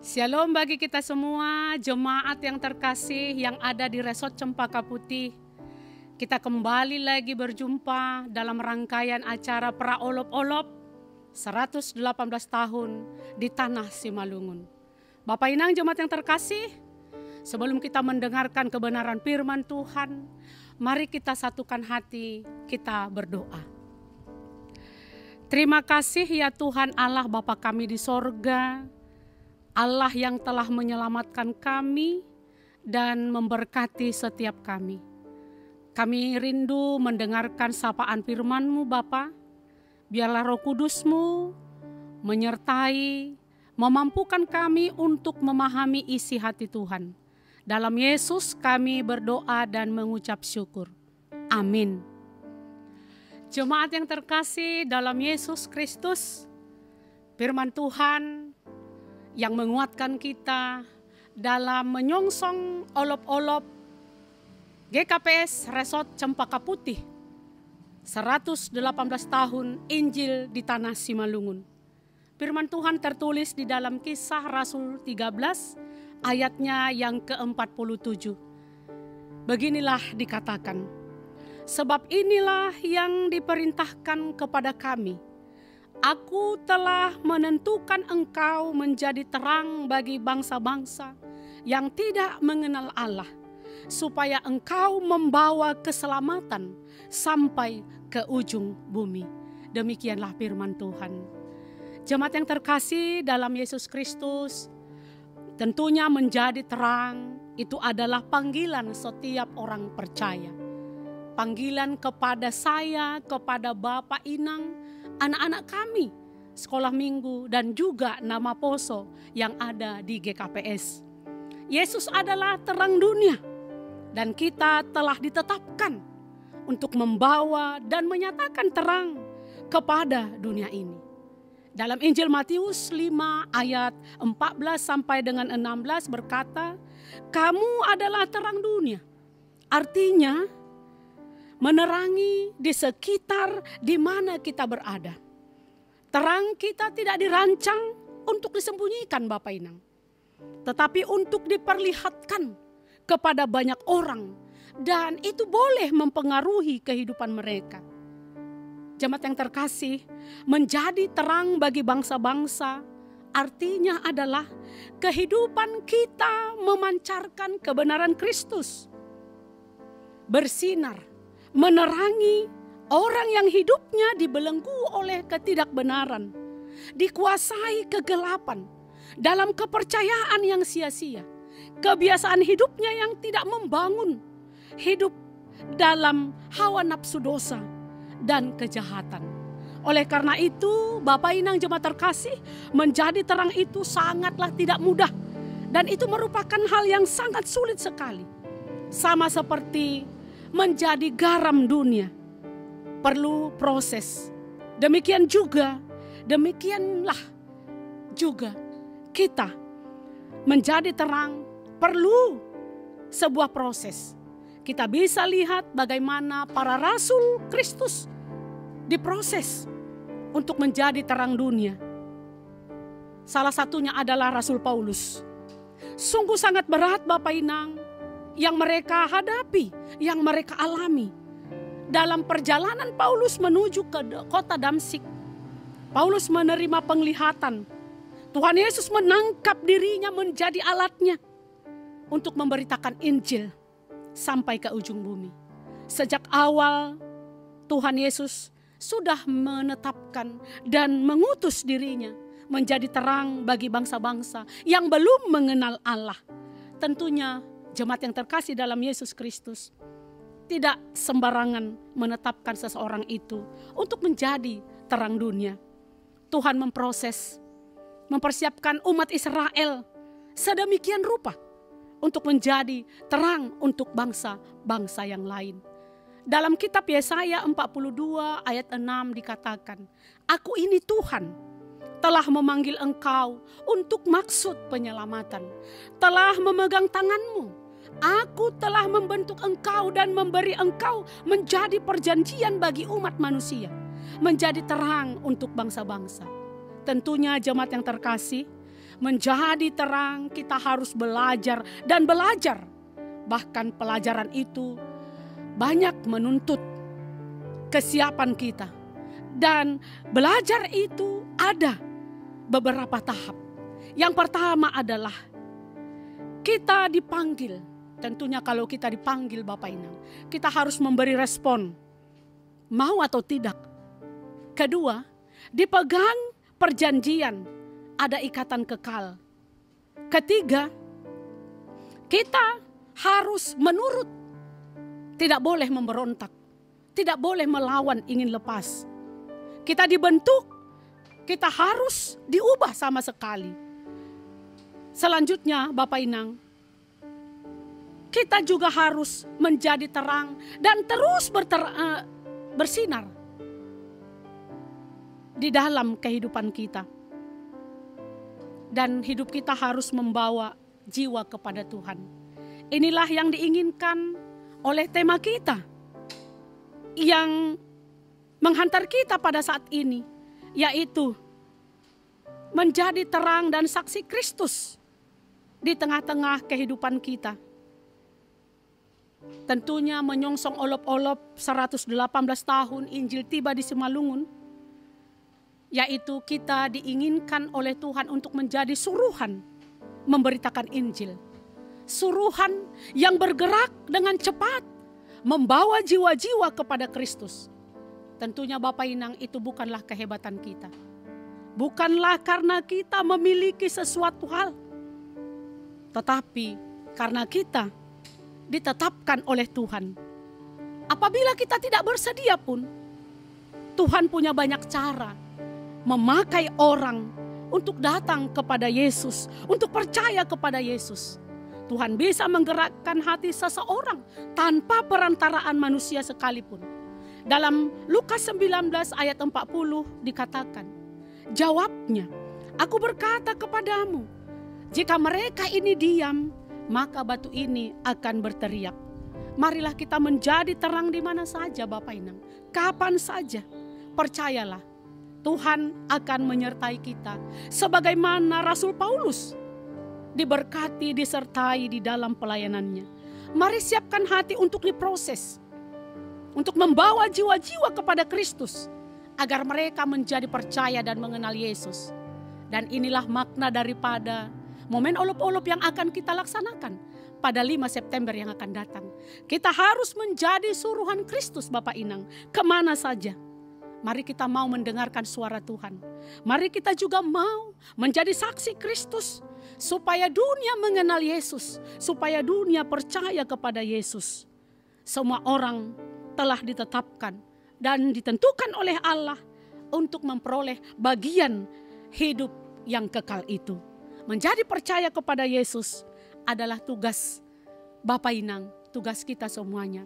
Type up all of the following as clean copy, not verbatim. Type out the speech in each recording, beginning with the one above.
Shalom bagi kita semua, jemaat yang terkasih yang ada di Resort Cempaka Putih. Kita kembali lagi berjumpa dalam rangkaian acara Praolop-olop 118 tahun di Tanah Simalungun. Bapak Inang jemaat yang terkasih, sebelum kita mendengarkan kebenaran firman Tuhan, mari kita satukan hati, kita berdoa. Terima kasih ya Tuhan Allah Bapa kami di sorga, Allah yang telah menyelamatkan kami dan memberkati setiap kami. Kami rindu mendengarkan sapaan firman-Mu Bapa. Biarlah Roh Kudus-Mu menyertai, memampukan kami untuk memahami isi hati Tuhan. Dalam Yesus kami berdoa dan mengucap syukur. Amin. Jemaat yang terkasih dalam Yesus Kristus, firman Tuhan yang menguatkan kita dalam menyongsong olop-olop GKPS Resort Cempaka Putih 118 tahun Injil di Tanah Simalungun. Firman Tuhan tertulis di dalam Kisah Rasul 13 ayatnya yang ke-47. Beginilah dikatakan, sebab inilah yang diperintahkan kepada kami. Aku telah menentukan engkau menjadi terang bagi bangsa-bangsa yang tidak mengenal Allah, supaya engkau membawa keselamatan sampai ke ujung bumi. Demikianlah firman Tuhan. Jemaat yang terkasih dalam Yesus Kristus, tentunya menjadi terang itu adalah panggilan setiap orang percaya. Panggilan kepada saya, kepada Bapak Inang, anak-anak kami, sekolah minggu, dan juga nama Poso yang ada di GKPS. Yesus adalah terang dunia dan kita telah ditetapkan untuk membawa dan menyatakan terang kepada dunia ini. Dalam Injil Matius 5 ayat 14 sampai dengan 16 berkata, kamu adalah terang dunia. Artinya, menerangi di sekitar di mana kita berada. Terang kita tidak dirancang untuk disembunyikan Bapak Inang, tetapi untuk diperlihatkan kepada banyak orang, dan itu boleh mempengaruhi kehidupan mereka. Jemaat yang terkasih, menjadi terang bagi bangsa-bangsa artinya adalah kehidupan kita memancarkan kebenaran Kristus, bersinar, menerangi orang yang hidupnya dibelenggu oleh ketidakbenaran, dikuasai kegelapan, dalam kepercayaan yang sia-sia, kebiasaan hidupnya yang tidak membangun, hidup dalam hawa nafsu dosa dan kejahatan. Oleh karena itu, Bapak Inang jemaat terkasih, menjadi terang itu sangatlah tidak mudah, dan itu merupakan hal yang sangat sulit sekali. Sama seperti menjadi garam dunia, perlu proses. Demikianlah juga kita menjadi terang perlu sebuah proses. Kita bisa lihat bagaimana para rasul Kristus diproses untuk menjadi terang dunia. Salah satunya adalah Rasul Paulus. Sungguh sangat berat Bapak Inang yang mereka hadapi, yang mereka alami. Dalam perjalanan Paulus menuju ke kota Damsyik, Paulus menerima penglihatan. Tuhan Yesus menangkap dirinya menjadi alatnya untuk memberitakan Injil sampai ke ujung bumi. Sejak awal Tuhan Yesus sudah menetapkan dan mengutus dirinya menjadi terang bagi bangsa-bangsa yang belum mengenal Allah. Tentunya jemaat yang terkasih dalam Yesus Kristus, tidak sembarangan menetapkan seseorang itu untuk menjadi terang dunia. Tuhan memproses, mempersiapkan umat Israel sedemikian rupa untuk menjadi terang untuk bangsa-bangsa yang lain. Dalam kitab Yesaya 42 ayat 6 dikatakan, Aku ini Tuhan, telah memanggil engkau untuk maksud penyelamatan, telah memegang tanganmu. Aku telah membentuk engkau dan memberi engkau menjadi perjanjian bagi umat manusia, menjadi terang untuk bangsa-bangsa. Tentunya jemaat yang terkasih, menjadi terang, kita harus belajar dan belajar. Bahkan pelajaran itu banyak menuntut kesiapan kita. Dan belajar itu ada beberapa tahap. Yang pertama adalah kita dipanggil. Tentunya kalau kita dipanggil Bapak Inang, kita harus memberi respon, mau atau tidak. Kedua, dipegang perjanjian, ada ikatan kekal. Ketiga, kita harus menurut, tidak boleh memberontak, tidak boleh melawan ingin lepas. Kita dibentuk, kita harus diubah sama sekali. Selanjutnya Bapak Inang, kita juga harus menjadi terang dan terus bersinar di dalam kehidupan kita. Dan hidup kita harus membawa jiwa kepada Tuhan. Inilah yang diinginkan oleh tema kita yang menghantar kita pada saat ini, yaitu menjadi terang dan saksi Kristus di tengah-tengah kehidupan kita. Tentunya menyongsong olop-olop 118 tahun Injil tiba di Simalungun, yaitu kita diinginkan oleh Tuhan untuk menjadi suruhan memberitakan Injil. Suruhan yang bergerak dengan cepat membawa jiwa-jiwa kepada Kristus. Tentunya Bapak Inang, itu bukanlah kehebatan kita. Bukanlah karena kita memiliki sesuatu hal, tetapi karena kita ditetapkan oleh Tuhan. Apabila kita tidak bersedia pun, Tuhan punya banyak cara memakai orang untuk datang kepada Yesus, untuk percaya kepada Yesus. Tuhan bisa menggerakkan hati seseorang tanpa perantaraan manusia sekalipun. Dalam Lukas 19 ayat 40 dikatakan, jawabnya, aku berkata kepadamu, jika mereka ini diam, maka batu ini akan berteriak. Marilah kita menjadi terang di mana saja Bapak Inang, kapan saja. Percayalah, Tuhan akan menyertai kita. Sebagaimana Rasul Paulus diberkati, disertai di dalam pelayanannya. Mari siapkan hati untuk diproses, untuk membawa jiwa-jiwa kepada Kristus, agar mereka menjadi percaya dan mengenal Yesus. Dan inilah makna daripada momen olop-olop yang akan kita laksanakan pada 5 September yang akan datang. Kita harus menjadi suruhan Kristus Bapak Inang, kemana saja. Mari kita mau mendengarkan suara Tuhan. Mari kita juga mau menjadi saksi Kristus, supaya dunia mengenal Yesus, supaya dunia percaya kepada Yesus. Semua orang telah ditetapkan dan ditentukan oleh Allah untuk memperoleh bagian hidup yang kekal itu. Menjadi percaya kepada Yesus adalah tugas Bapak Inang, tugas kita semuanya.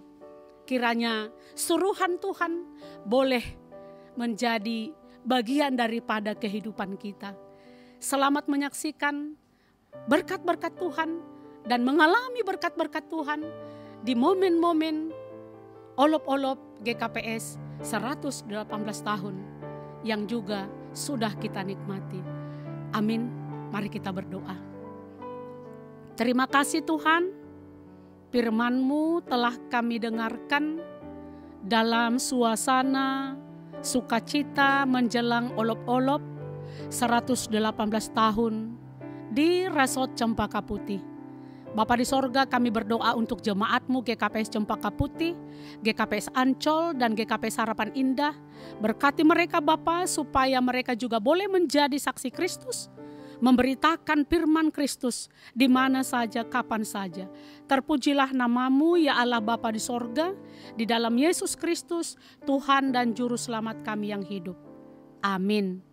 Kiranya suruhan Tuhan boleh menjadi bagian daripada kehidupan kita. Selamat menyaksikan berkat-berkat Tuhan dan mengalami berkat-berkat Tuhan di momen-momen olop-olop GKPS 118 tahun yang juga sudah kita nikmati. Amin. Mari kita berdoa. Terima kasih Tuhan, firman-Mu telah kami dengarkan dalam suasana sukacita menjelang olop-olop 118 tahun di Resort Cempaka Putih. Bapa di sorga, kami berdoa untuk jemaat-Mu GKPS Cempaka Putih, GKPS Ancol, dan GKPS Harapan Indah. Berkati mereka Bapa, supaya mereka juga boleh menjadi saksi Kristus, memberitakan firman Kristus di mana saja, kapan saja. Terpujilah nama-Mu ya Allah Bapa di sorga, di dalam Yesus Kristus, Tuhan dan Juru Selamat kami yang hidup. Amin.